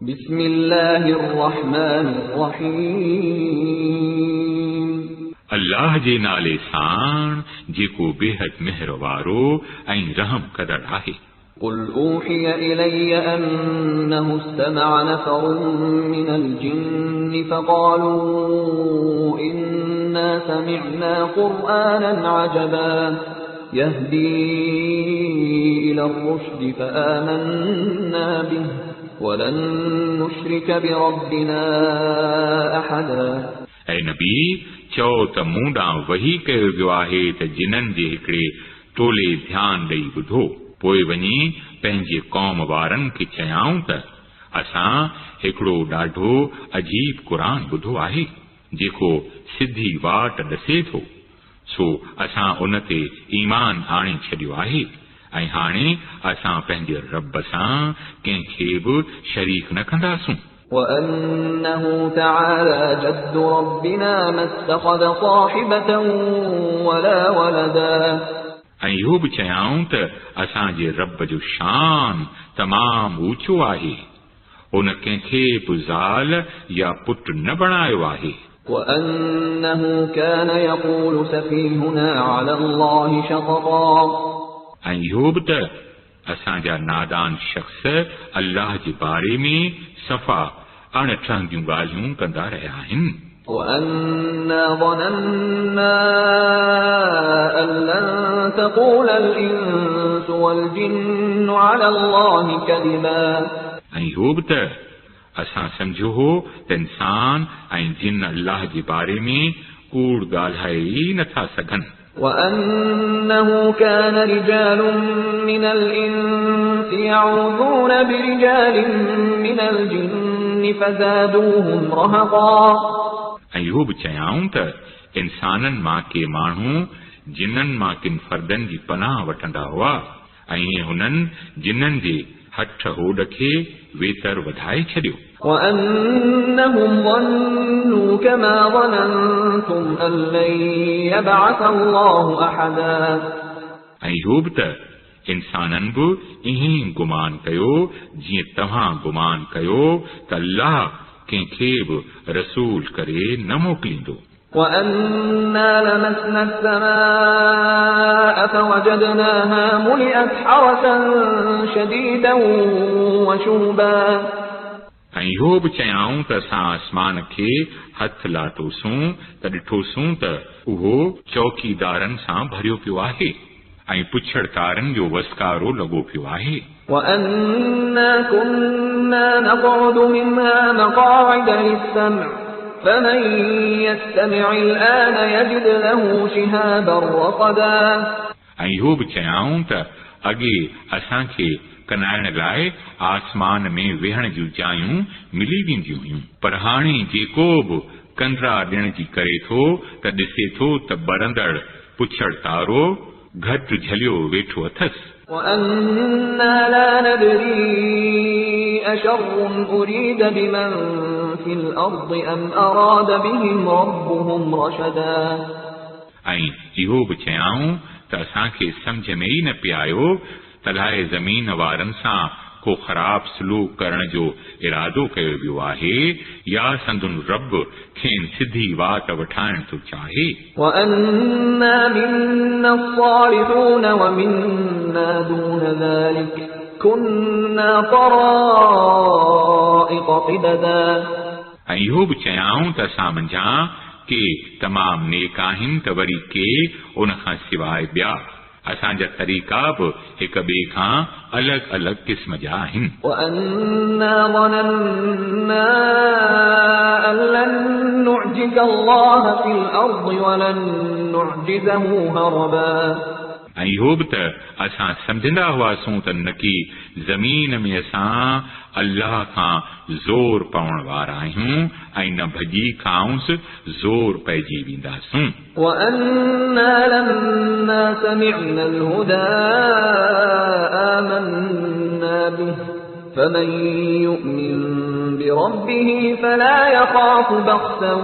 بسم الله الرحمن الرحيم अल्लाह जे नाले सां जेको बेहद मेहर वारो ऐं रहम कदड़ आहे। قل أوحي إلي أنه استمع نفر من الجن فقالوا إنا سمعنا قرآنا عجبا يهدي إلى الرشد فآمنا به ولن نشرك بربنا أحدا। ऐं नबी चओ त मूं ॾांहुं वही कयो वियो आहे त जिननि जे हिकिड़े टोले ध्यान ॾेई ॿुधो, पोइ वञी पंहिंजे क़ौम वारनि खे चयाऊं त असां हिकिड़ो ॾाढो अजीब क़ुरान ॿुधो आहे जेको सिधी वाट ॾसे थो, सो असां उन ते ईमान आणे छॾियो आहे ऐं हाणे असां पंहिंजे रब सां कंहिंखे बि शरीक न कंदासूं। وأنه تعالى جد ربنا ما اتخذ صاحبة ولا ولدا। ऐं इहो बि चयाऊं त असांजे रब जो शान तमामु ऊचो आहे, उन कंहिंखे बि ज़ाल या पुट न बणायो आहे। وأنه كان يقول سفيهنا على الله شططا। ऐं इहो बि त असांजा नादान शख़्स अल्लाह जे बारे में सफ़ा अणठहंदियूं ॻाल्हियूं कंदा रहिया आहिनि। وأنا ظننا أن لن تقول الإنس والجن على الله كذبا। ऐं इहो बि त असां सम्झो हो त इंसान ऐं जिन अल्लाह जे बारे में कूड़ ॻाल्हाए ई नथा सघनि। وأنه كان رجال من الإنس يعوذون برجال من الجن فزادوهم رهقا। ऐं इहो बि चयाऊं त इंसाननि मां के माण्हू जिन्हनि मां किन फर्दनि जी पनाह वठंदा हुआ ऐं हुननि जिन्हनि जे हठ होड़ खे वेतर वधाए छॾियो। وأنهم ظنوا كما ظننتم أن لن يبعث الله أحدا। ऐं इहो बि त इंसाननि बि ईअं गुमान कयो जीअं तव्हां गुमान कयो त अल्लाह कंहिंखे बि रसूल करे न मोकिलींदो। وأنا لمسنا السماء فوجدناها ملئت حرسا شديدا وشهبا। ऐं इहो बि चयाऊं त असां आसमान खे हथ लाथोसूं त ॾिठोसूं त उहो चौकीदारनि सां भरियो पियो आहे ऐं पुछड़ तारनि जो वसकारो लॻो पियो आहे। وأنا كنا نقعد منها مقاعد للسمع فمن يستمع الآن يجد له شهابا رصدا। ऐं इहो बि चयाऊं त अॻे असांखे कनाइण लाइ आसमान में वेहण जूं जायूं मिली वेंदियूं हुयूं, पर हाणे जेको बि कंदरा ॾियण जी करे थो त ॾिसे थो त बरंदड़ पुछड़ तारो घटि झलियो वेठो अथसि। وأنا لا ندري أشر أريد بمن في الأرض أم أراد بهم ربهم رشدا। ऐं इहो बि चयाऊं त असांखे सम्झ में ई न पियायो त लाइ ज़मीन वारनि सां को ख़राब सलूक करण जो इरादो कयो वियो आहे या संदुन रब खेनि सिधी वाट वठाइण थो चाहे। وأنا منا الصالحون ومنا دون ذلك كنا طرائق قددا। ऐं इहो बि चयाऊं त असां मंझां के तमामु नेक आहिनि त वरी के उन खां सवाइ ॿिया असांजा तरीक़ा बि हिक ॿिए खां अलॻि अलॻि क़िस्म जा आहिनि। وأنا ظننا أن لن نعجز الله في الأرض ولن نعجزه هربا। ऐं इहो बि त असां सम्झंदा हुआसीं त न की ज़मीन में असां अल्लाह खां ज़ोर पवण वारा आहियूं ऐं न भॼी खांसि ज़ोर पइजी वेंदासूं। وأنا لما سمعنا الهدى آمنا به فمن يؤمن بربه فلا يخاف بخسا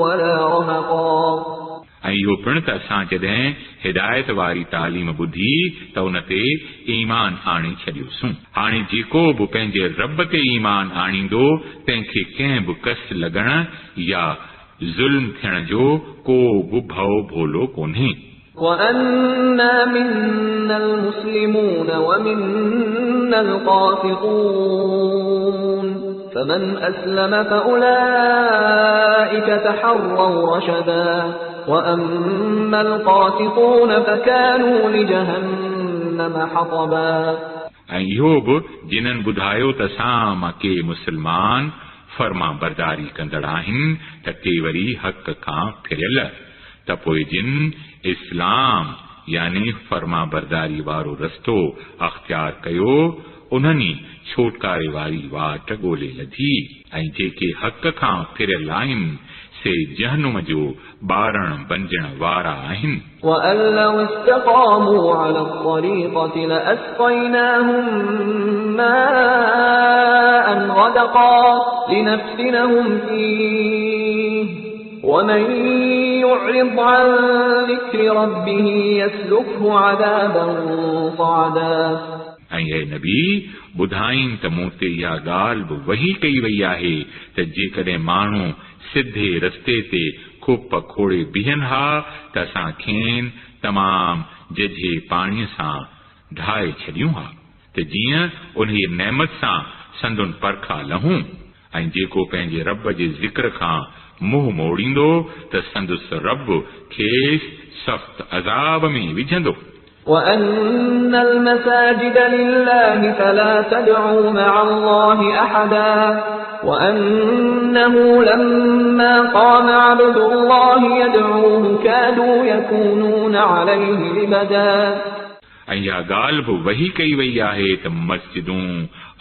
ولا رهقا। ऐं इहो पिणु त असां जॾहिं हिदायत वारी तालीम ॿुधी त उन ते ईमान आणे छॾियोसीं। हाणे जेको बि पंहिंजे रब ते ईमान आणींदो तंहिंखे कंहिं बि कस लॻण या ज़ुल्म थियण जो को बि भउ भोलो कोन्हे। وَأَنَّا مِنَّا الْمُسْلِمُونَ وَمِنَّا الْقَاسِطُونَ فَمَنْ أَسْلَمَ فَأُولَئِكَ تَحَرَّوْا رَشَدًا وَأَمَّا الْقَاسِطُونَ فَكَانُوا لِجَهَنَّمَ حَطَبًا। ऐं इहो बि जिन्हनि ॿुधायो त असां मां के मुस्लमान फर्मा बरदारी कंदड़ आहिनि त के वरी हक़ खां फिरियल, त पोइ जिन इस्लाम यानी फर्मा बरदारी वारो रस्तो अख्तियार कयो उन्हनि छोटकारे वारी वाट ॻोल्हे लधी, ऐं जेके हक़ खां फिरियल आहिनि से जहनुम जो ॿारण बंजण वारा आहिनि। وَأَن لَّوْ اسْتَقَامُوا عَلَى الطَّرِيقَةِ لَأَسْقَيْنَاهُم مَّاءً غَدَقًا لِّنَفْتِنَهُمْ فِيهِ وَمَن يُعْرِضْ عَن ذِكْرِ رَبِّهِ يَسْلُكْهُ عَذَابًا صَعَدًا। ऐं ए नबी ॿुधाईं त मूं ते इहा ॻाल्हि बि वही कई वई आहे त जेकॾहिं माण्हू सिधे रस्ते ते खुप खोड़े बीहनि हा त असां खेनि तमामु जझे पाणीअ सां ढाए छॾियूं हा त जीअं उन नेमत सां संदुनि परखा लहूं, ऐं जेको पंहिंजे रब जे ज़िक्र खां मुंहुं मोड़ींदो त संदुसि रब खेसि सख़्त अज़ाब में विझंदो। وَأَنَّ الْمَسَاجِدَ لِلَّهِ فَلَا تَدْعُوا مَعَ اللَّهِ أَحَدًا وَأَنَّهُ لَمَّا قَامَ عَبْدُ اللَّهِ يَدْعُوهُ كَادُوا يَكُونُونَ عَلَيْهِ لِبَدًا। ऐं इहा ॻाल्हि बि वही कई वई आहे त मस्जिदूं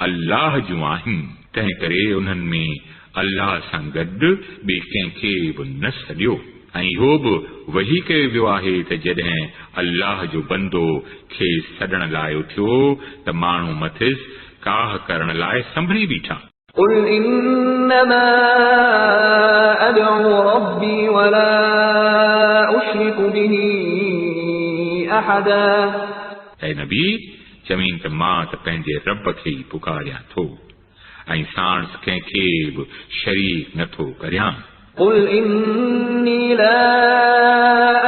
अल्लाह जूं आहिनि, तंहिं करे उन्हनि में अल्लाह सां गॾु ॿिए कंहिंखे बि न सॾियो। ऐं इहो बि वही कयो वियो आहे त जॾहिं अल्लाह जो बंदो खे सॾण लाइ उथियो त माण्हू मथिस काह करण लाइ संभरी बीठा। قُلْ إِنَّمَا أَدْعُو رَبِّي وَلَا أُشْرِكُ بِهِ أَحَدًا। ऐं नबी चवीं त मां त पंहिंजे रब खे ई पुकारियां थो ऐं साणस कंहिंखे बि शरीक नथो करियां। قُلْ إِنِّي لا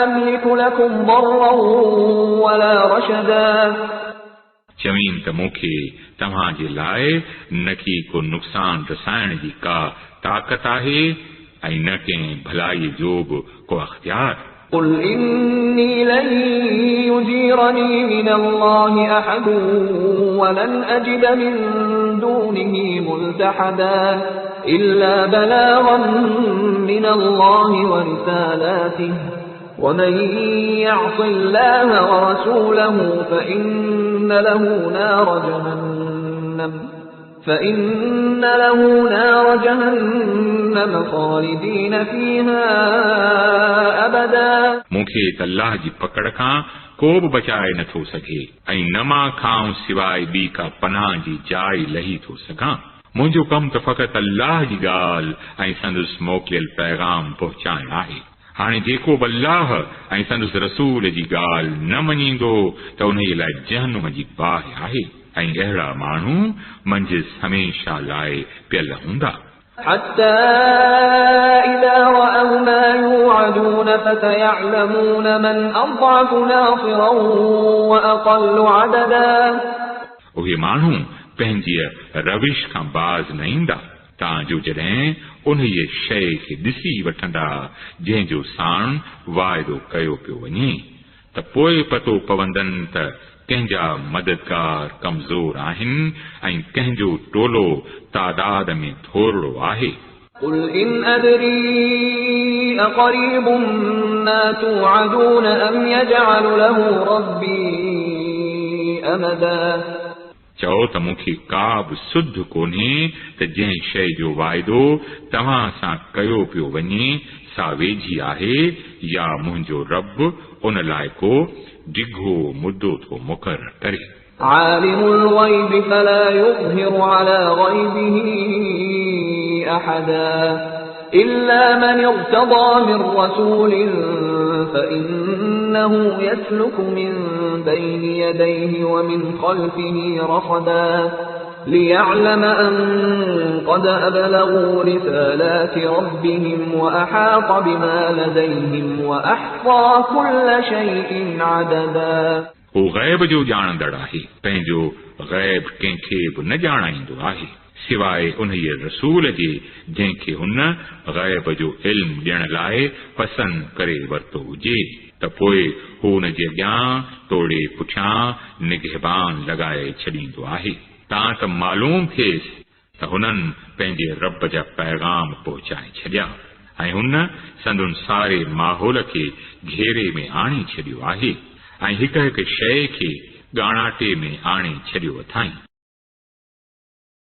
أملك لكم ضرا ولا رشدا। चवीं त मूंखे तव्हांजे लाइ न की को नुक़सान रसाइण जी का ताक़त आहे ऐं न कंहिं भलाई जो बि को अख़्तियार। قُلْ إِنِّي لَن يُجِيرَنِي مِنَ اللَّهِ أَحَدٌ وَلَنْ أَجِدَ مِن دُونِهِ مُلْتَحَدًا إِلَّا بَلَاغًا مِّنَ اللَّهِ وَرِسَالَاتِهِ وَمَن يَعْصِ اللَّهَ وَرَسُولَهُ فَإِنَّ له نار جهنم خالدين فيها أبدا। मूंखे त अल्लाह जी पकड़ खां को बि बचाए नथो सघे ऐं न मां खां सवाइ ॿी का पनाह जी जाइ लही थो सघां। मुंहिंजो कमु त फ़क़ति अल्लाह जी ॻाल्हि ऐं संदसि मोकिलियल पैगाम पहुचाइण आहे। हाणे जेको बि अल्लाह ऐं संदसि रसूल जी ॻाल्हि न मञींदो त उन जे लाइ जहनुम जी बाहि आहे ऐं अहिड़ा माण्हू मंझि हमेशा लाइ पियल हूंदा। حتى إذا رأوا ما يوعدون فسيعلمون من أضعف ناصرا وأقل عددا। उहे माण्हू पंहिंजी रविश खां बाज़ न ईंदा तांजो जॾहिं उन शइ खे ॾिसी वठंदा जंहिंजो साण वाइदो कयो पियो वञे त पोइ पतो पवंदनि त कंहिंजा मददगार कमज़ोर आहिनि ऐं कंहिंजो टोलो तादाद में थोरो आहे। قُلْ إِنْ أَدْرِي أَقَرِيبٌ مَّا تُوعَدُونَ أَمْ يَجْعَلُ لَهُ رَبِّي أَمَدًا। चओ त मूंखे का बि सुध कोन्हे त जंहिं शइ जो वाइदो तव्हां सां कयो पियो वञे सा वेझी आहे या मुंहिंजो रब उन लाइ को डिघो मुद्दो थो मुक़रर करे। عالم الغيب فلا يظهر على غيبه أحدا إلا من ارتضى من رسول فإنه يسلك من بين يديه ومن خلفه رصدا ليعلم أن قد أبلغوا رسالات ربهم وأحاط بما لديهم وأحصى كل شيء عددا हू ग़ैब जो ॼाणंदड़ आहे पंहिंजो ग़ैब कंहिंखे बि न ॼाणाईंदो आहे सिवाइ उन्हीअ रसूल जे जंहिंखे हुन ग़ैब जो इल्म ॾियण लाइ पसंदि करे वरितो हुजे त पोइ हू हुन जे अॻियां तोड़े पुठियां निगहबान लॻाए छॾींदो आहे तां त मालूम थिएसि त हुननि पंहिंजे रब जा पैगाम पहुचाए छॾिया ऐं हुन संदुनि सारे माहौल खे घेरे में आणे छॾियो आहे ऐं हिक हिक शइ खे ॻाणाटे में आणे छॾियो अथाईं।